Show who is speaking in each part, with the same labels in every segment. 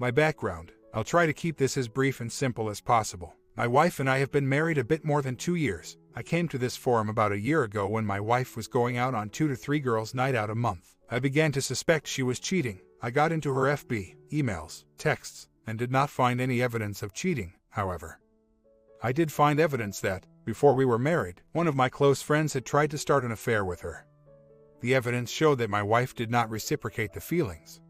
Speaker 1: My background. I'll try to keep this as brief and simple as possible. My wife and I have been married a bit more than 2 years. I came to this forum about a year ago when my wife was going out on 2 to 3 girls' night out a month. I began to suspect she was cheating. I got into her FB, emails, texts, and did not find any evidence of cheating, however. I did find evidence that, before we were married, one of my close friends had tried to start an affair with her. The evidence showed that my wife did not reciprocate the feelings.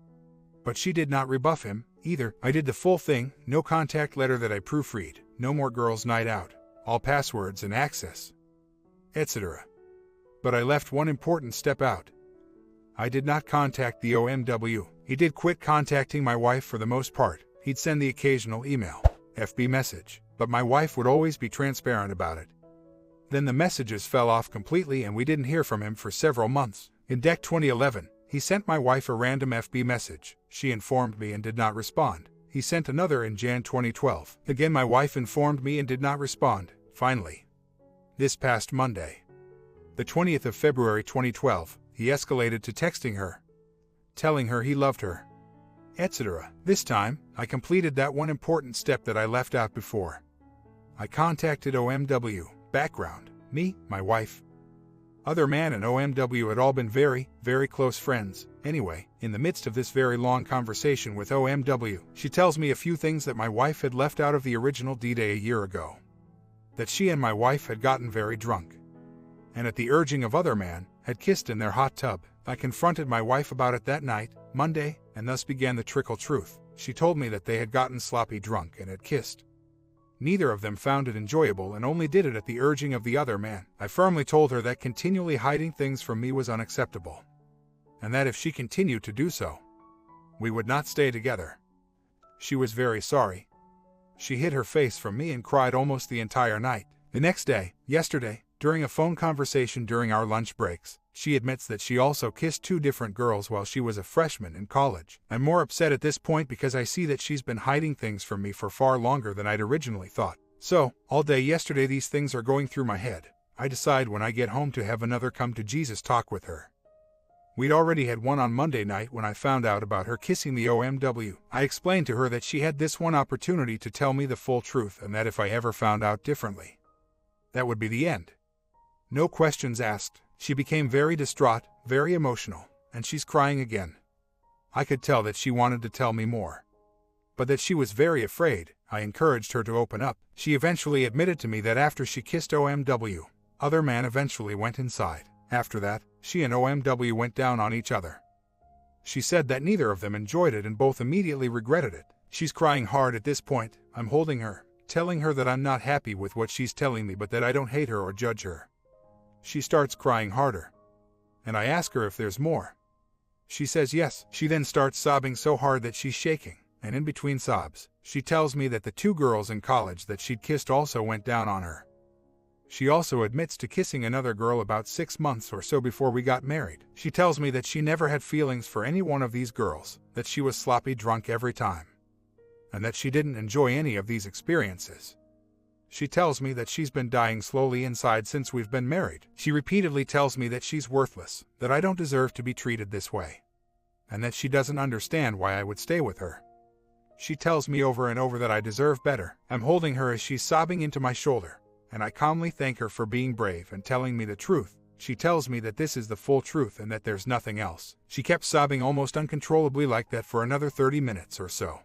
Speaker 1: But she did not rebuff him, either. I did the full thing, no contact letter that I proofread, no more girls' night out, all passwords and access, etc. But I left one important step out. I did not contact the OMW. He did quit contacting my wife for the most part. He'd send the occasional email, FB message, but my wife would always be transparent about it. Then the messages fell off completely and we didn't hear from him for several months. In 2011, he sent my wife a random FB message. She informed me and did not respond. He sent another in Jan 2012. Again, my wife informed me and did not respond. Finally, this past Monday, the 20th of February 2012, he escalated to texting her, telling her he loved her, etc. This time, I completed that one important step that I left out before. I contacted OMW. Background: me, my wife, other man and OMW had all been very, very close friends. Anyway, in the midst of this very long conversation with OMW, she tells me a few things that my wife had left out of the original D-Day a year ago. That she and my wife had gotten very drunk, and at the urging of other man, had kissed in their hot tub. I confronted my wife about it that night, Monday, and thus began the trickle truth. She told me that they had gotten sloppy drunk and had kissed. Neither of them found it enjoyable and only did it at the urging of the other man. I firmly told her that continually hiding things from me was unacceptable, and that if she continued to do so, we would not stay together. She was very sorry. She hid her face from me and cried almost the entire night. The next day, yesterday, during a phone conversation during our lunch breaks, she admits that she also kissed 2 different girls while she was a freshman in college. I'm more upset at this point because I see that she's been hiding things from me for far longer than I'd originally thought. So, all day yesterday these things are going through my head. I decide when I get home to have another come to Jesus talk with her. We'd already had one on Monday night when I found out about her kissing the OMW. I explained to her that she had this one opportunity to tell me the full truth and that if I ever found out differently, that would be the end. No questions asked. She became very distraught, very emotional, and she's crying again. I could tell that she wanted to tell me more, but that she was very afraid. I encouraged her to open up. She eventually admitted to me that after she kissed OMW, other man eventually went inside. After that, she and OMW went down on each other. She said that neither of them enjoyed it and both immediately regretted it. She's crying hard at this point. I'm holding her, telling her that I'm not happy with what she's telling me but that I don't hate her or judge her. She starts crying harder, and I ask her if there's more. She says yes. She then starts sobbing so hard that she's shaking, and in between sobs, she tells me that the 2 girls in college that she'd kissed also went down on her. She also admits to kissing another girl about 6 months or so before we got married. She tells me that she never had feelings for any one of these girls, that she was sloppy drunk every time, and that she didn't enjoy any of these experiences. She tells me that she's been dying slowly inside since we've been married. She repeatedly tells me that she's worthless, that I don't deserve to be treated this way, and that she doesn't understand why I would stay with her. She tells me over and over that I deserve better. I'm holding her as she's sobbing into my shoulder, and I calmly thank her for being brave and telling me the truth. She tells me that this is the full truth and that there's nothing else. She kept sobbing almost uncontrollably like that for another 30 minutes or so.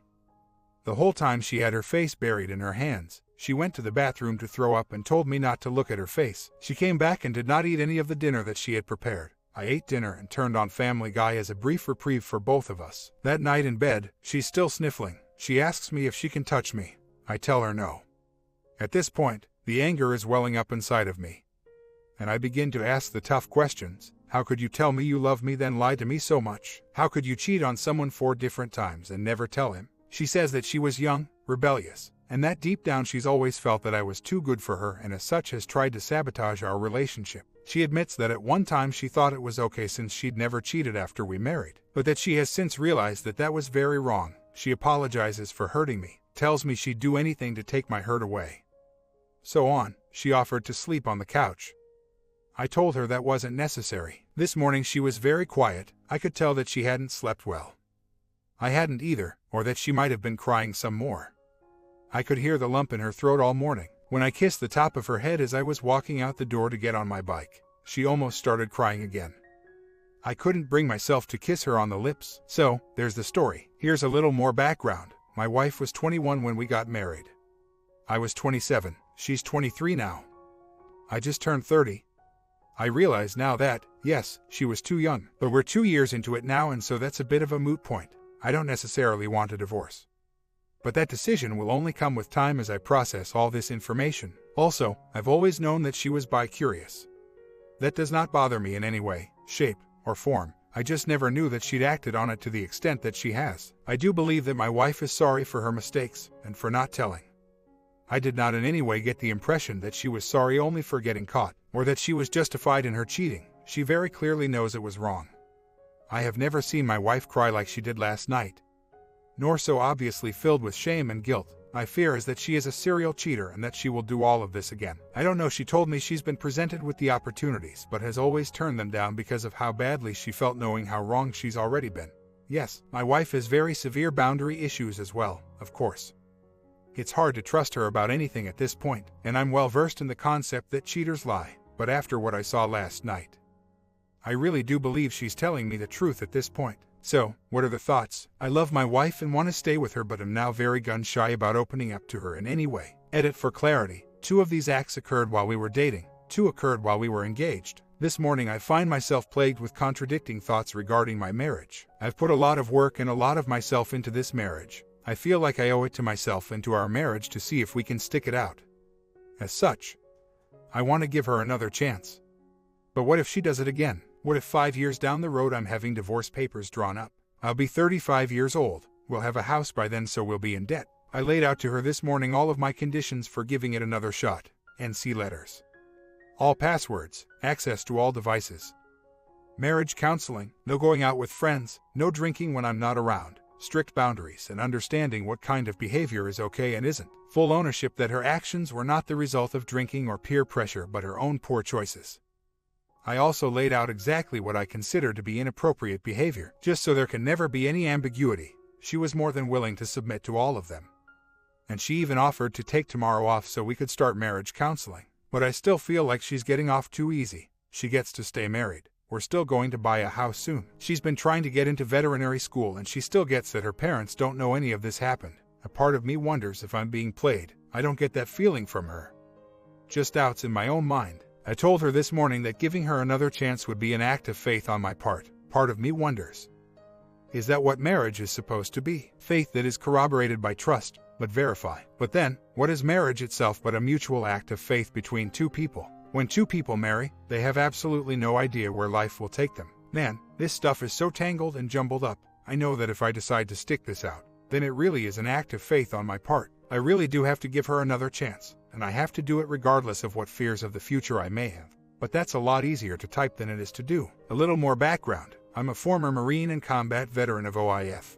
Speaker 1: The whole time she had her face buried in her hands. She went to the bathroom to throw up and told me not to look at her face. She came back and did not eat any of the dinner that she had prepared. I ate dinner and turned on Family Guy as a brief reprieve for both of us. That night in bed, she's still sniffling. She asks me if she can touch me. I tell her no. At this point, the anger is welling up inside of me, and I begin to ask the tough questions. How could you tell me you love me then lie to me so much? How could you cheat on someone 4 different times and never tell him? She says that she was young, rebellious, and that deep down she's always felt that I was too good for her and as such has tried to sabotage our relationship. She admits that at one time she thought it was okay since she'd never cheated after we married, but that she has since realized that that was very wrong. She apologizes for hurting me, tells me she'd do anything to take my hurt away. So on, she offered to sleep on the couch. I told her that wasn't necessary. This morning she was very quiet. I could tell that she hadn't slept well. I hadn't either, or that she might have been crying some more. I could hear the lump in her throat all morning. When I kissed the top of her head as I was walking out the door to get on my bike, she almost started crying again. I couldn't bring myself to kiss her on the lips. So, there's the story. Here's a little more background. My wife was 21 when we got married. I was 27. She's 23 now. I just turned 30. I realize now that, yes, she was too young, but we're 2 years into it now, and so that's a bit of a moot point. I don't necessarily want a divorce. But that decision will only come with time as I process all this information. Also, I've always known that she was bi-curious. That does not bother me in any way, shape, or form. I just never knew that she'd acted on it to the extent that she has. I do believe that my wife is sorry for her mistakes, and for not telling. I did not in any way get the impression that she was sorry only for getting caught, or that she was justified in her cheating. She very clearly knows it was wrong. I have never seen my wife cry like she did last night, nor so obviously filled with shame and guilt. My fear is that she is a serial cheater and that she will do all of this again. I don't know, she told me she's been presented with the opportunities but has always turned them down because of how badly she felt knowing how wrong she's already been. Yes, my wife has very severe boundary issues as well, of course. It's hard to trust her about anything at this point, and I'm well versed in the concept that cheaters lie, but after what I saw last night, I really do believe she's telling me the truth at this point. So, what are the thoughts? I love my wife and want to stay with her, but am now very gun-shy about opening up to her in any way. Edit for clarity. 2 of these acts occurred while we were dating. 2 occurred while we were engaged. This morning I find myself plagued with contradicting thoughts regarding my marriage. I've put a lot of work and a lot of myself into this marriage. I feel like I owe it to myself and to our marriage to see if we can stick it out. As such, I want to give her another chance. But what if she does it again? What if 5 years down the road I'm having divorce papers drawn up? I'll be 35 years old. We'll have a house by then, so we'll be in debt. I laid out to her this morning all of my conditions for giving it another shot. NC letters. All passwords. Access to all devices. Marriage counseling. No going out with friends. No drinking when I'm not around. Strict boundaries and understanding what kind of behavior is okay and isn't. Full ownership that her actions were not the result of drinking or peer pressure but her own poor choices. I also laid out exactly what I consider to be inappropriate behavior, just so there can never be any ambiguity. She was more than willing to submit to all of them. And she even offered to take tomorrow off so we could start marriage counseling. But I still feel like she's getting off too easy. She gets to stay married. We're still going to buy a house soon. She's been trying to get into veterinary school and she still gets that her parents don't know any of this happened. A part of me wonders if I'm being played. I don't get that feeling from her. Just doubts in my own mind. I told her this morning that giving her another chance would be an act of faith on my part. Part of me wonders, is that what marriage is supposed to be? Faith that is corroborated by trust, but verify. But then, what is marriage itself but a mutual act of faith between 2 people? When 2 people marry, they have absolutely no idea where life will take them. Man, this stuff is so tangled and jumbled up. I know that if I decide to stick this out, then it really is an act of faith on my part. I really do have to give her another chance, and I have to do it regardless of what fears of the future I may have. But that's a lot easier to type than it is to do. A little more background. I'm a former Marine and combat veteran of OIF.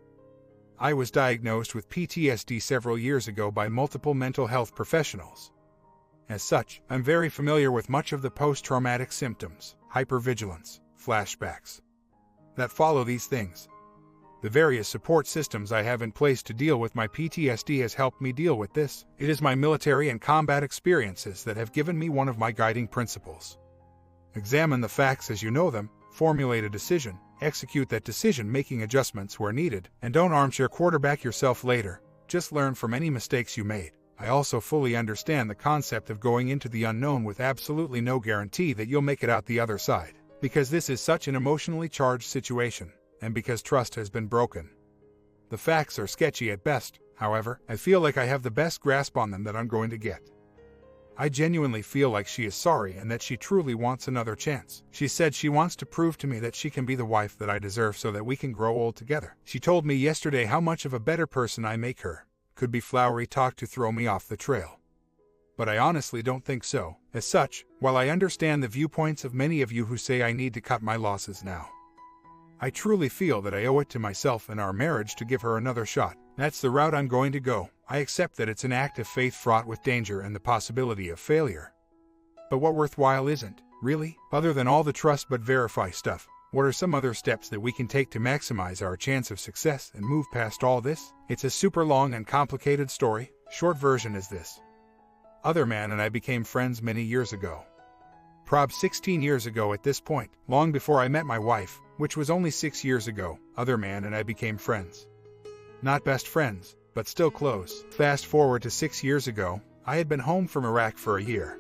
Speaker 1: I was diagnosed with PTSD several years ago by multiple mental health professionals. As such, I'm very familiar with much of the post-traumatic symptoms, hypervigilance, flashbacks, that follow these things. The various support systems I have in place to deal with my PTSD has helped me deal with this. It is my military and combat experiences that have given me one of my guiding principles. Examine the facts as you know them, formulate a decision, execute that decision making adjustments where needed, and don't armchair quarterback yourself later. Just learn from any mistakes you made. I also fully understand the concept of going into the unknown with absolutely no guarantee that you'll make it out the other side, because this is such an emotionally charged situation. And because trust has been broken. The facts are sketchy at best, however. I feel like I have the best grasp on them that I'm going to get. I genuinely feel like she is sorry and that she truly wants another chance. She said she wants to prove to me that she can be the wife that I deserve so that we can grow old together. She told me yesterday how much of a better person I make her. Could be flowery talk to throw me off the trail. But I honestly don't think so. As such, while I understand the viewpoints of many of you who say I need to cut my losses now, I truly feel that I owe it to myself and our marriage to give her another shot. That's the route I'm going to go. I accept that it's an act of faith fraught with danger and the possibility of failure. But what worthwhile isn't, really? Other than all the trust but verify stuff, What are some other steps that we can take to maximize our chance of success and move past all this? It's a super long and complicated story. Short version is this. Other man and I became friends many years ago. Prob 16 years ago at this point, long before I met my wife, which was only 6 years ago, other man and I became friends. Not best friends, but still close. Fast forward to 6 years ago, I had been home from Iraq for a year.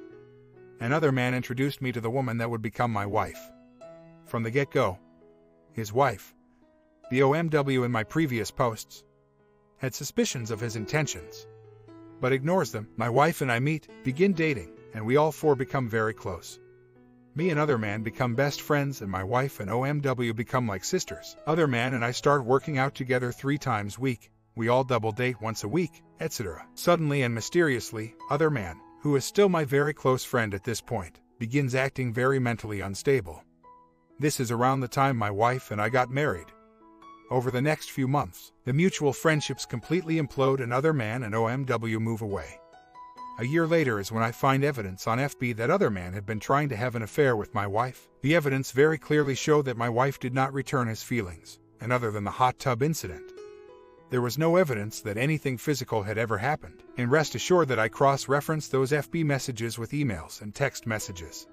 Speaker 1: Another man introduced me to the woman that would become my wife. From the get-go, his wife, the OMW in my previous posts, had suspicions of his intentions, but ignores them. My wife and I meet, begin dating, and we all four become very close. Me and other man become best friends, and my wife and OMW become like sisters. Other man and I start working out together 3 times a week. We all double date once a week, etc. Suddenly and mysteriously, other man, who is still my very close friend at this point, begins acting very mentally unstable. This is around the time my wife and I got married. Over the next few months, the mutual friendships completely implode and other man and OMW move away. A year later is when I find evidence on FB that other man had been trying to have an affair with my wife. The evidence very clearly showed that my wife did not return his feelings, and other than the hot tub incident, there was no evidence that anything physical had ever happened. And rest assured that I cross-referenced those FB messages with emails and text messages.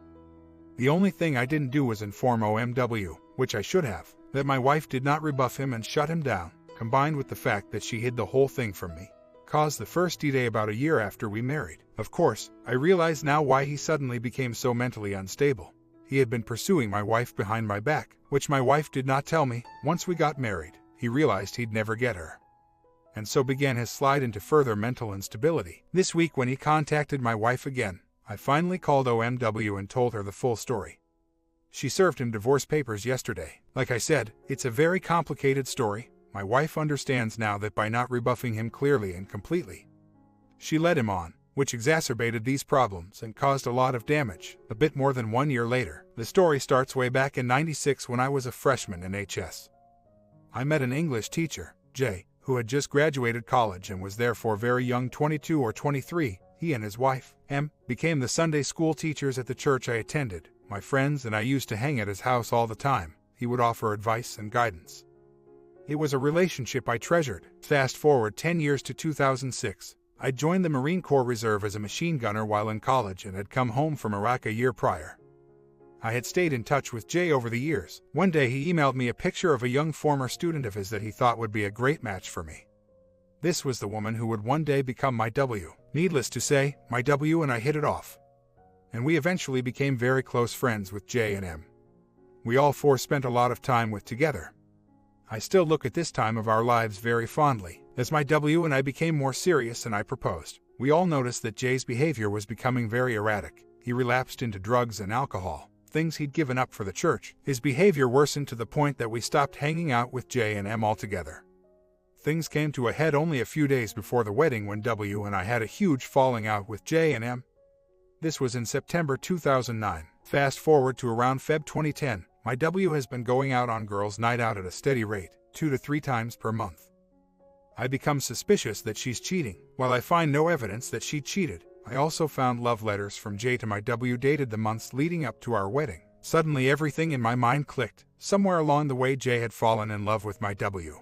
Speaker 1: The only thing I didn't do was inform OMW, which I should have, that my wife did not rebuff him and shut him down, combined with the fact that she hid the whole thing from me, caused the first D-Day about a year after we married. Of course, I realize now why he suddenly became so mentally unstable. He had been pursuing my wife behind my back, which my wife did not tell me. Once we got married, he realized he'd never get her, and so began his slide into further mental instability. This week when he contacted my wife again, I finally called OMW and told her the full story. She served him divorce papers yesterday. Like I said, it's a very complicated story. My wife understands now that by not rebuffing him clearly and completely, she led him on, which exacerbated these problems and caused a lot of damage. A bit more than 1 year later, the story starts way back in '96 when I was a freshman in HS. I met an English teacher, Jay, who had just graduated college and was therefore very young, 22 or 23. He and his wife, M, became the Sunday school teachers at the church I attended. My friends and I used to hang at his house all the time. He would offer advice and guidance. It was a relationship I treasured. Fast forward 10 years to 2006. I joined the Marine Corps Reserve as a machine gunner while in college and had come home from Iraq a year prior. I had stayed in touch with Jay over the years. One day he emailed me a picture of a young former student of his that he thought would be a great match for me. This was the woman who would one day become my W. Needless to say, my W and I hit it off, and we eventually became very close friends with J and M. We all four spent a lot of time with together. I still look at this time of our lives very fondly. As my W and I became more serious and I proposed, we all noticed that Jay's behavior was becoming very erratic. He relapsed into drugs and alcohol, things he'd given up for the church. His behavior worsened to the point that we stopped hanging out with J and M altogether. Things came to a head only a few days before the wedding when W and I had a huge falling out with J and M. This was in September 2009. Fast forward to around Feb 2010, my W has been going out on girls' night out at a steady rate, 2 to 3 times per month. I become suspicious that she's cheating. While I find no evidence that she cheated, I also found love letters from J to my W dated the months leading up to our wedding. Suddenly everything in my mind clicked. Somewhere along the way J had fallen in love with my W.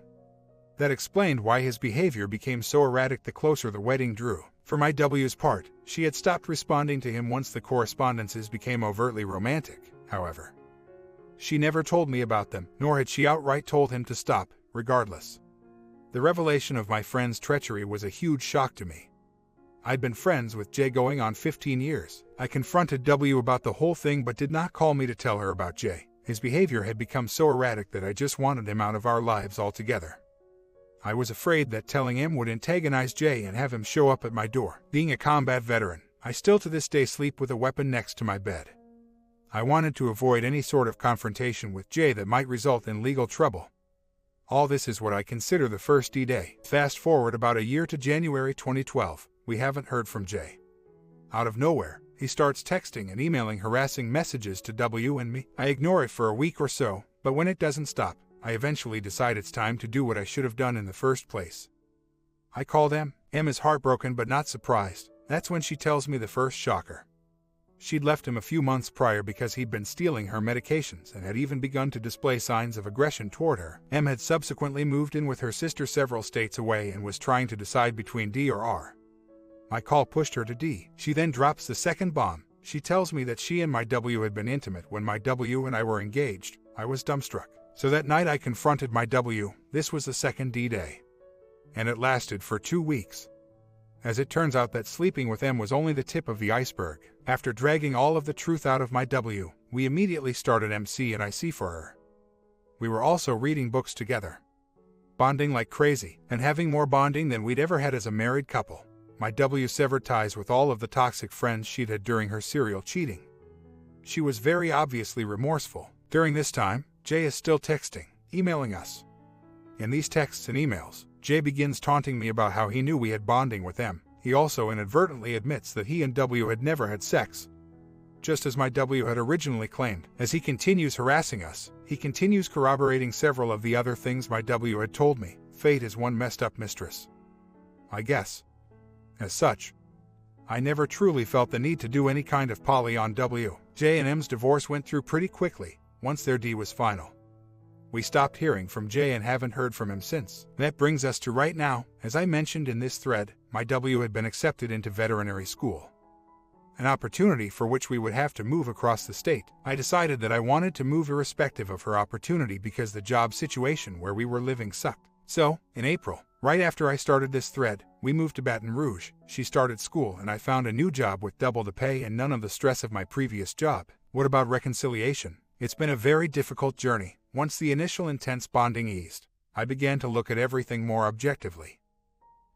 Speaker 1: That explained why his behavior became so erratic the closer the wedding drew. For my W's part, she had stopped responding to him once the correspondences became overtly romantic, however. She never told me about them, nor had she outright told him to stop, regardless. The revelation of my friend's treachery was a huge shock to me. I'd been friends with J going on 15 years. I confronted W about the whole thing but did not call me to tell her about J. His behavior had become so erratic that I just wanted him out of our lives altogether. I was afraid that telling him would antagonize Jay and have him show up at my door. Being a combat veteran, I still to this day sleep with a weapon next to my bed. I wanted to avoid any sort of confrontation with Jay that might result in legal trouble. All this is what I consider the first D-Day. Fast forward about a year to January 2012, we haven't heard from Jay. Out of nowhere, he starts texting and emailing harassing messages to W and me. I ignore it for a week or so, but when it doesn't stop, I eventually decide it's time to do what I should have done in the first place. I called M. M is heartbroken but not surprised. That's when she tells me the first shocker. She'd left him a few months prior because he'd been stealing her medications and had even begun to display signs of aggression toward her. M had subsequently moved in with her sister several states away and was trying to decide between D or R. My call pushed her to D. She then drops the second bomb. She tells me that she and my W had been intimate when my W and I were engaged. I was dumbstruck. So that night I confronted my W. This was the second D day. And it lasted for 2 weeks. As it turns out, that sleeping with M was only the tip of the iceberg. After dragging all of the truth out of my W, we immediately started MC and IC for her. We were also reading books together, bonding like crazy, and having more bonding than we'd ever had as a married couple. My W severed ties with all of the toxic friends she'd had during her serial cheating. She was very obviously remorseful. During this time, Jay is still texting, emailing us. In these texts and emails, Jay begins taunting me about how he knew we had bonding with M. He also inadvertently admits that he and W had never had sex, just as my W had originally claimed. As he continues harassing us, he continues corroborating several of the other things my W had told me. Fate is one messed up mistress, I guess. As such, I never truly felt the need to do any kind of poly on W. J and M's divorce went through pretty quickly once their D was final. We stopped hearing from Jay and haven't heard from him since. That brings us to right now. As I mentioned in this thread, my W had been accepted into veterinary school, an opportunity for which we would have to move across the state. I decided that I wanted to move irrespective of her opportunity because the job situation where we were living sucked. So, in April, right after I started this thread, we moved to Baton Rouge. She started school and I found a new job with double the pay and none of the stress of my previous job. What about reconciliation? It's been a very difficult journey. Once the initial intense bonding eased, I began to look at everything more objectively.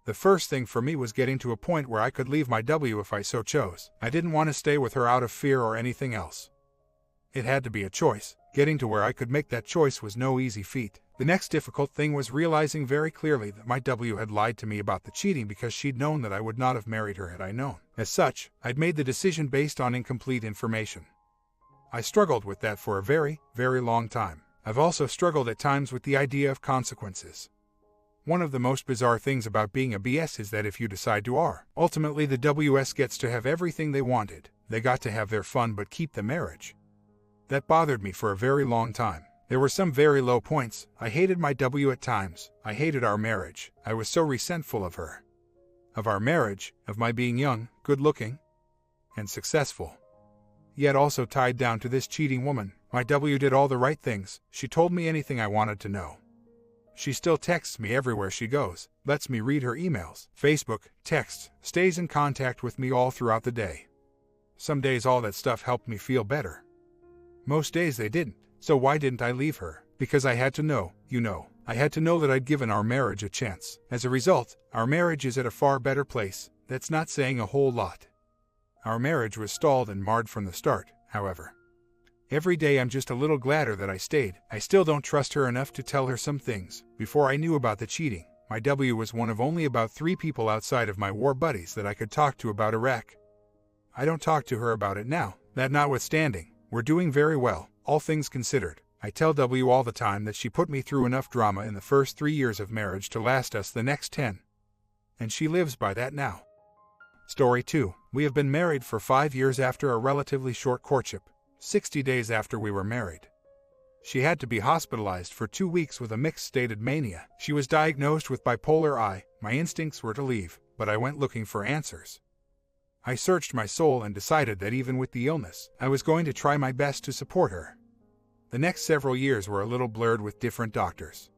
Speaker 1: The first thing for me was getting to a point where I could leave my W if I so chose. I didn't want to stay with her out of fear or anything else. It had to be a choice. Getting to where I could make that choice was no easy feat. The next difficult thing was realizing very clearly that my W had lied to me about the cheating because she'd known that I would not have married her had I known. As such, I'd made the decision based on incomplete information. I struggled with that for a very, very long time. I've also struggled at times with the idea of consequences. One of the most bizarre things about being a BS is that if you decide to R, ultimately the WS gets to have everything they wanted. They got to have their fun but keep the marriage. That bothered me for a very long time. There were some very low points. I hated my W at times. I hated our marriage. I was so resentful of her, of our marriage, of my being young, good-looking, and successful, yet also tied down to this cheating woman. My W did all the right things. She told me anything I wanted to know. She still texts me everywhere she goes, lets me read her emails, Facebook, texts, stays in contact with me all throughout the day. Some days all that stuff helped me feel better. Most days they didn't. So why didn't I leave her? Because I had to know, I had to know that I'd given our marriage a chance. As a result, our marriage is at a far better place. That's not saying a whole lot. Our marriage was stalled and marred from the start, however. Every day I'm just a little gladder that I stayed. I still don't trust her enough to tell her some things. Before I knew about the cheating, my W was one of only about 3 people outside of my war buddies that I could talk to about Iraq. I don't talk to her about it now. That notwithstanding, we're doing very well, all things considered. I tell W all the time that she put me through enough drama in the first 3 years of marriage to last us the next 10. And she lives by that now. Story 2. We have been married for 5 years after a relatively short courtship. 60 days after we were married, she had to be hospitalized for 2 weeks with a mixed-stated mania. She was diagnosed with bipolar I. My instincts were to leave, but I went looking for answers. I searched my soul and decided that even with the illness, I was going to try my best to support her. The next several years were a little blurred with different doctors,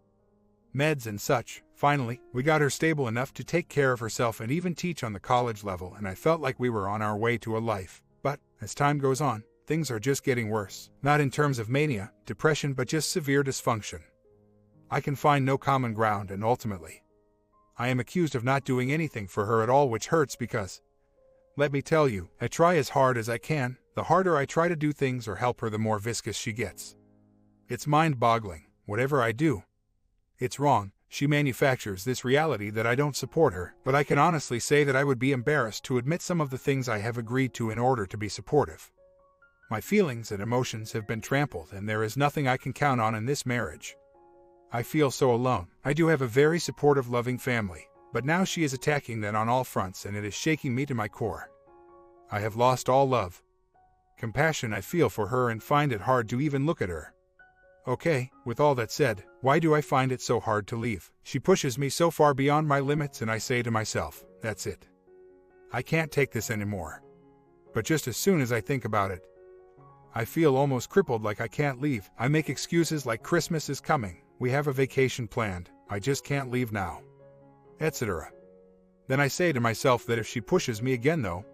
Speaker 1: meds and such. Finally, we got her stable enough to take care of herself and even teach on the college level, and I felt like we were on our way to a life. But, as time goes on, things are just getting worse. Not in terms of mania, depression, but just severe dysfunction. I can find no common ground and ultimately, I am accused of not doing anything for her at all, which hurts because, let me tell you, I try as hard as I can. The harder I try to do things or help her, the more viscous she gets. It's mind-boggling. Whatever I do, it's wrong. She manufactures this reality that I don't support her, but I can honestly say that I would be embarrassed to admit some of the things I have agreed to in order to be supportive. My feelings and emotions have been trampled, and there is nothing I can count on in this marriage. I feel so alone. I do have a very supportive, loving family, but now she is attacking that on all fronts, and it is shaking me to my core. I have lost all love, compassion I feel for her and find it hard to even look at her. Okay, with all that said, why do I find it so hard to leave? She pushes me so far beyond my limits and I say to myself, that's it. I can't take this anymore. But just as soon as I think about it, I feel almost crippled, like I can't leave. I make excuses like Christmas is coming, we have a vacation planned, I just can't leave now, etc. Then I say to myself that if she pushes me again though,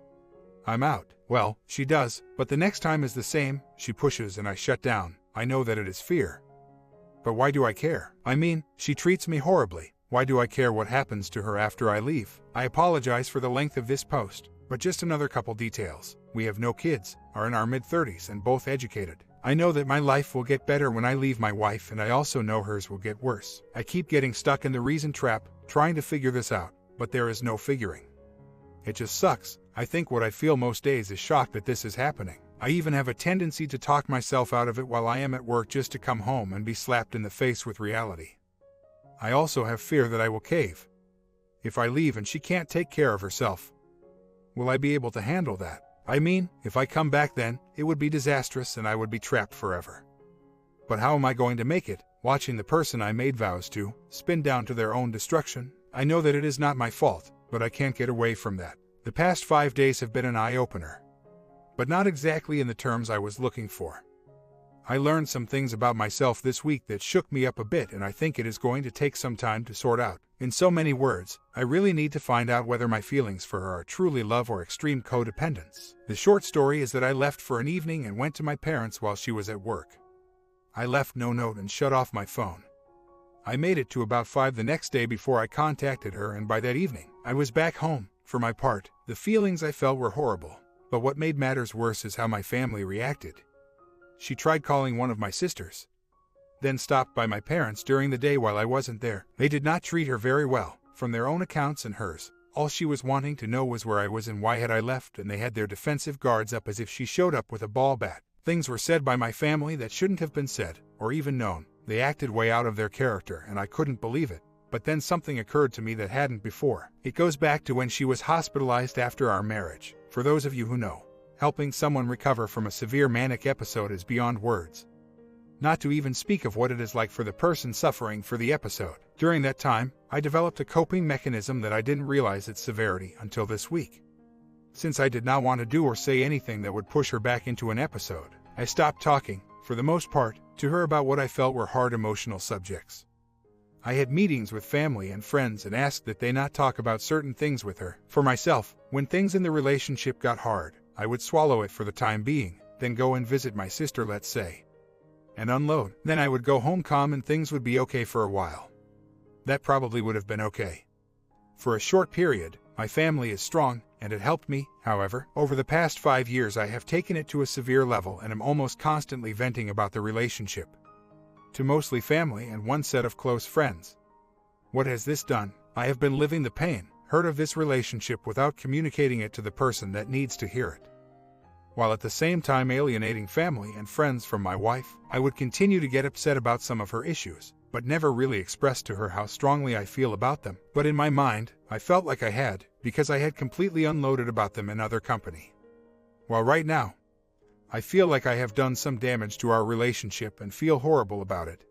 Speaker 1: I'm out. Well, she does, but the next time is the same, she pushes and I shut down. I know that it is fear. But why do I care? I mean, she treats me horribly. Why do I care what happens to her after I leave? I apologize for the length of this post, but just another couple details. We have no kids, are in our mid-30s and both educated. I know that my life will get better when I leave my wife, and I also know hers will get worse. I keep getting stuck in the reason trap, trying to figure this out, but there is no figuring. It just sucks. I think what I feel most days is shock that this is happening. I even have a tendency to talk myself out of it while I am at work just to come home and be slapped in the face with reality. I also have fear that I will cave. If I leave and she can't take care of herself, will I be able to handle that? I mean, if I come back then, it would be disastrous and I would be trapped forever. But how am I going to make it, watching the person I made vows to spin down to their own destruction? I know that it is not my fault, but I can't get away from that. The past 5 days have been an eye-opener, but not exactly in the terms I was looking for. I learned some things about myself this week that shook me up a bit, and I think it is going to take some time to sort out. In so many words, I really need to find out whether my feelings for her are truly love or extreme codependence. The short story is that I left for an evening and went to my parents while she was at work. I left no note and shut off my phone. I made it to about 5 the next day before I contacted her, and by that evening, I was back home. For my part, the feelings I felt were horrible, but what made matters worse is how my family reacted. She tried calling one of my sisters, then stopped by my parents during the day while I wasn't there. They did not treat her very well, from their own accounts and hers. All she was wanting to know was where I was and why had I left, and they had their defensive guards up as if she showed up with a ball bat. Things were said by my family that shouldn't have been said, or even known. They acted way out of their character, and I couldn't believe it. But then something occurred to me that hadn't before. It goes back to when she was hospitalized after our marriage. For those of you who know, helping someone recover from a severe manic episode is beyond words. Not to even speak of what it is like for the person suffering for the episode. During that time, I developed a coping mechanism that I didn't realize its severity until this week. Since I did not want to do or say anything that would push her back into an episode, I stopped talking, for the most part, to her about what I felt were hard emotional subjects. I had meetings with family and friends and asked that they not talk about certain things with her. For myself, when things in the relationship got hard, I would swallow it for the time being, then go and visit my sister, let's say, and unload. Then I would go home calm and things would be okay for a while. That probably would have been okay for a short period. My family is strong, and it helped me. However, over the past 5 years I have taken it to a severe level and am almost constantly venting about the relationship to mostly family and one set of close friends. What has this done? I have been living the pain, hurt of this relationship without communicating it to the person that needs to hear it, while at the same time alienating family and friends from my wife. I would continue to get upset about some of her issues, but never really express to her how strongly I feel about them. But in my mind, I felt like I had, because I had completely unloaded about them in other company. While right now, I feel like I have done some damage to our relationship and feel horrible about it.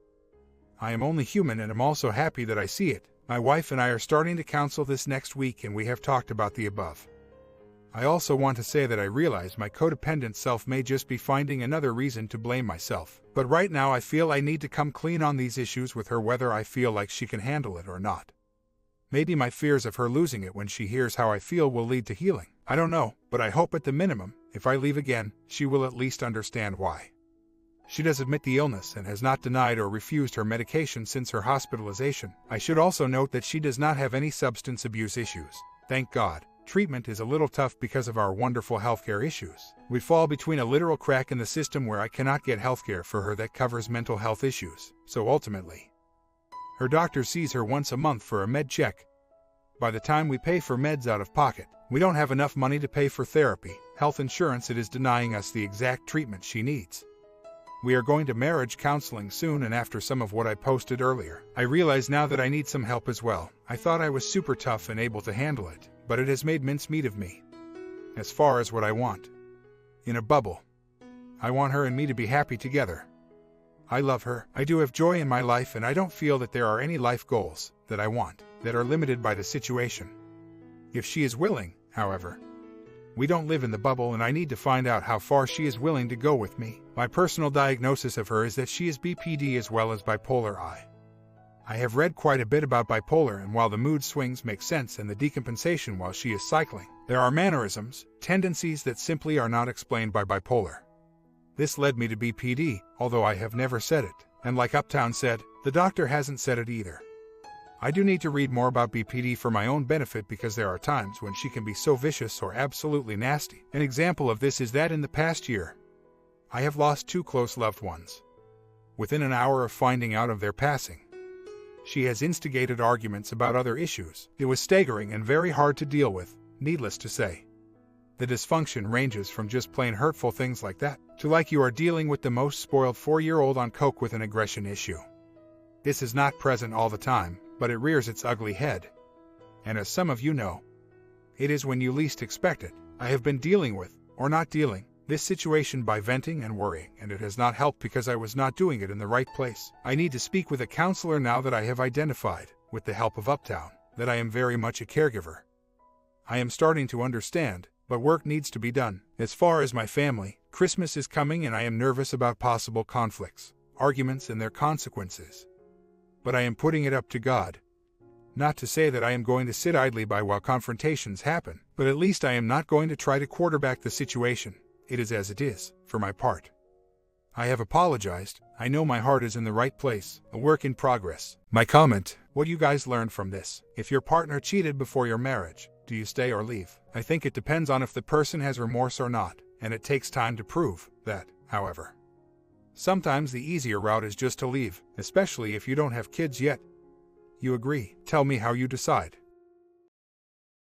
Speaker 1: I am only human and am also happy that I see it. My wife and I are starting to counsel this next week, and we have talked about the above. I also want to say that I realize my codependent self may just be finding another reason to blame myself. But right now I feel I need to come clean on these issues with her, whether I feel like she can handle it or not. Maybe my fears of her losing it when she hears how I feel will lead to healing. I don't know, but I hope at the minimum, if I leave again, she will at least understand why. She does admit the illness and has not denied or refused her medication since her hospitalization. I should also note that she does not have any substance abuse issues. Thank God. Treatment is a little tough because of our wonderful healthcare issues. We fall between a literal crack in the system where I cannot get healthcare for her that covers mental health issues. So ultimately, her doctor sees her once a month for a med check. By the time we pay for meds out of pocket, we don't have enough money to pay for therapy. Health insurance, it is denying us the exact treatment she needs. We are going to marriage counseling soon, and after some of what I posted earlier, I realize now that I need some help as well. I thought I was super tough and able to handle it, but it has made mincemeat of me. As far as what I want. In a bubble. I want her and me to be happy together. I love her, I do have joy in my life, and I don't feel that there are any life goals that I want that are limited by the situation. If she is willing, however. We don't live in the bubble, and I need to find out how far she is willing to go with me. My personal diagnosis of her is that she is BPD as well as bipolar I. I have read quite a bit about bipolar, and while the mood swings make sense and the decompensation while she is cycling, there are mannerisms, tendencies that simply are not explained by bipolar. This led me to BPD, although I have never said it, and like Uptown said, the doctor hasn't said it either. I do need to read more about BPD for my own benefit, because there are times when she can be so vicious or absolutely nasty. An example of this is that in the past year, I have lost 2 close loved ones. Within an hour of finding out of their passing, she has instigated arguments about other issues. It was staggering and very hard to deal with, needless to say. The dysfunction ranges from just plain hurtful things like that, to like you are dealing with the most spoiled 4-year-old on coke with an aggression issue. This is not present all the time, but it rears its ugly head. And as some of you know, it is when you least expect it. I have been dealing with, or not dealing, this situation by venting and worrying, and it has not helped because I was not doing it in the right place. I need to speak with a counselor now that I have identified, with the help of Uptown, that I am very much a caregiver. I am starting to understand, but work needs to be done. As far as my family, Christmas is coming and I am nervous about possible conflicts, arguments, and their consequences. But I am putting it up to God. Not to say that I am going to sit idly by while confrontations happen, but at least I am not going to try to quarterback the situation. It is as it is, for my part. I have apologized. I know my heart is in the right place, a work in progress. My comment: what you guys learned from this? If your partner cheated before your marriage, do you stay or leave? I think it depends on if the person has remorse or not, and it takes time to prove that, however. Sometimes the easier route is just to leave, especially if you don't have kids yet. You agree? Tell me how you decide.